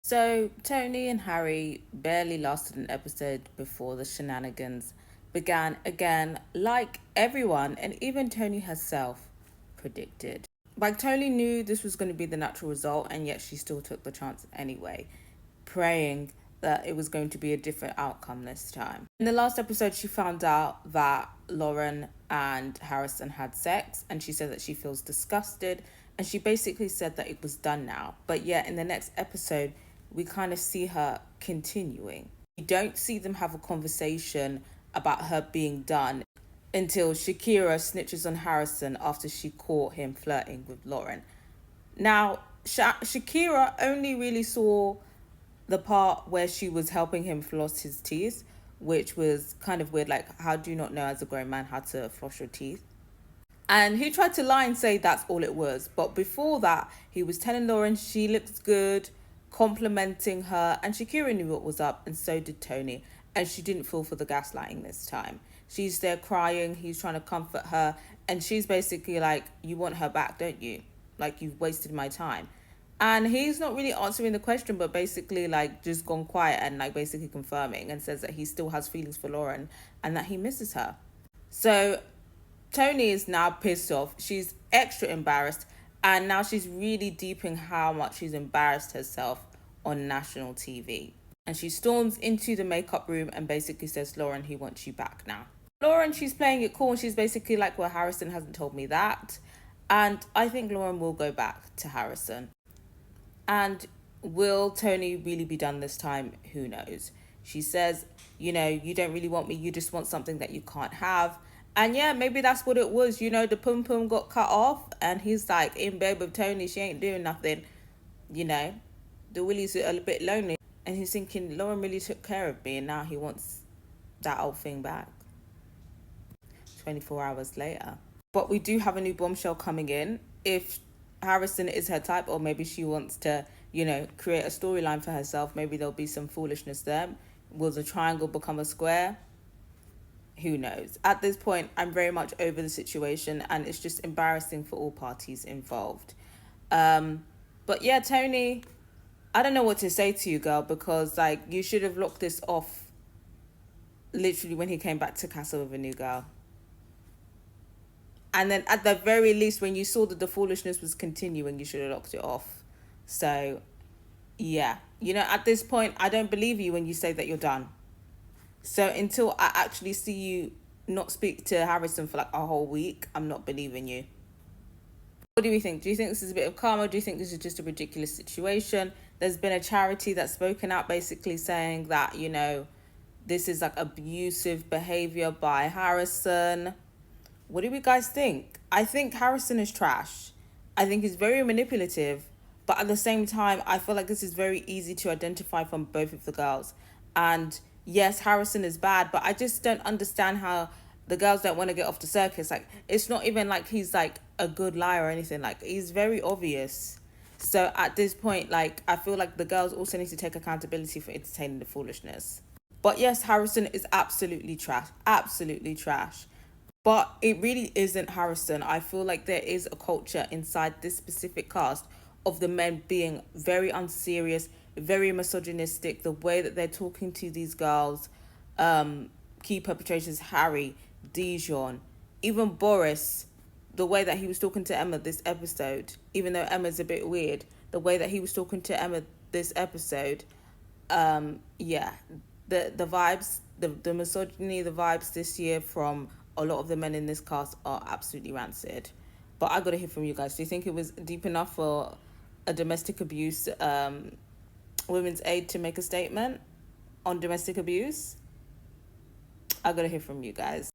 So, Tony and Harry barely lasted an episode before the shenanigans began again, like everyone, and even Tony herself predicted. Like, Tony knew this was going to be the natural result, and yet she still took the chance anyway, praying that it was going to be a different outcome this time. In the last episode, she found out that Lauren and Harrison had sex, and she said that she feels disgusted, and she basically said that it was done now. But yet, in the next episode, we kind of see her continuing. We don't see them have a conversation about her being done until Shakira snitches on Harrison after she caught him flirting with Lauren. Now, Shakira only really saw the part where she was helping him floss his teeth, which was kind of weird. Like, how do you not know as a grown man how to floss your teeth? And he tried to lie and say that's all it was. But before that, he was telling Lauren she looks good, complimenting her, and Shakira knew what was up, and so did Tony. And she didn't fall for the gaslighting this time. She's there crying, he's trying to comfort her, and she's basically like, you want her back, don't you? Like, you've wasted my time. And he's not really answering the question, but basically like just gone quiet and like basically confirming and says that he still has feelings for Lauren and that he misses her. So Tony is now pissed off. She's extra embarrassed, and now she's really deeping how much she's embarrassed herself on national TV. And she storms into the makeup room and basically says, Lauren, he wants you back now. Lauren, she's playing it cool, and she's basically like, well, Harrison hasn't told me that. And I think Lauren will go back to Harrison. And will Tony really be done this time? Who knows? She says, you know, you don't really want me. You just want something that you can't have. And yeah, maybe that's what it was. You know, the pum pum got cut off and he's like in bed with Tony. She ain't doing nothing. You know, the Willy's a bit lonely. And he's thinking, Lauren really took care of me and now he wants that old thing back. 24 hours later. But we do have a new bombshell coming in. If Harrison is her type, or maybe she wants to, you know, create a storyline for herself, maybe there'll be some foolishness there. Will the triangle become a square? Who knows? At this point, I'm very much over the situation and it's just embarrassing for all parties involved. But yeah, Tony, I don't know what to say to you, girl, because like you should have locked this off literally when he came back to Castle with a new girl. And then at the very least, when you saw that the foolishness was continuing, you should have locked it off. So, yeah. You know, at this point, I don't believe you when you say that you're done. So until I actually see you not speak to Harrison for like a whole week, I'm not believing you. What do you think? Do you think this is a bit of karma? Do you think this is just a ridiculous situation? There's been a charity that's spoken out basically saying that, you know, this is like abusive behavior by Harrison. What do you guys think? I think Harrison is trash. I think he's very manipulative. But at the same time, I feel like this is very easy to identify from both of the girls. And yes, Harrison is bad, but I just don't understand how the girls don't want to get off the circus. Like, it's not even like he's like a good liar or anything. Like, he's very obvious. So at this point, like, I feel like the girls also need to take accountability for entertaining the foolishness. But yes, Harrison is absolutely trash. Absolutely trash. But it really isn't Harrison. I feel like there is a culture inside this specific cast of the men being very unserious, very misogynistic. The way that they're talking to these girls, key perpetrators, Harry, Dijon, even Boris, the way that he was talking to Emma this episode, even though Emma's a bit weird, the way that he was talking to Emma this episode, yeah, the vibes, the misogyny, the vibes this year from a lot of the men in this cast are absolutely rancid. But I gotta hear from you guys. Do you think it was deep enough for a domestic abuse women's aid to make a statement on domestic abuse? I gotta hear from you guys.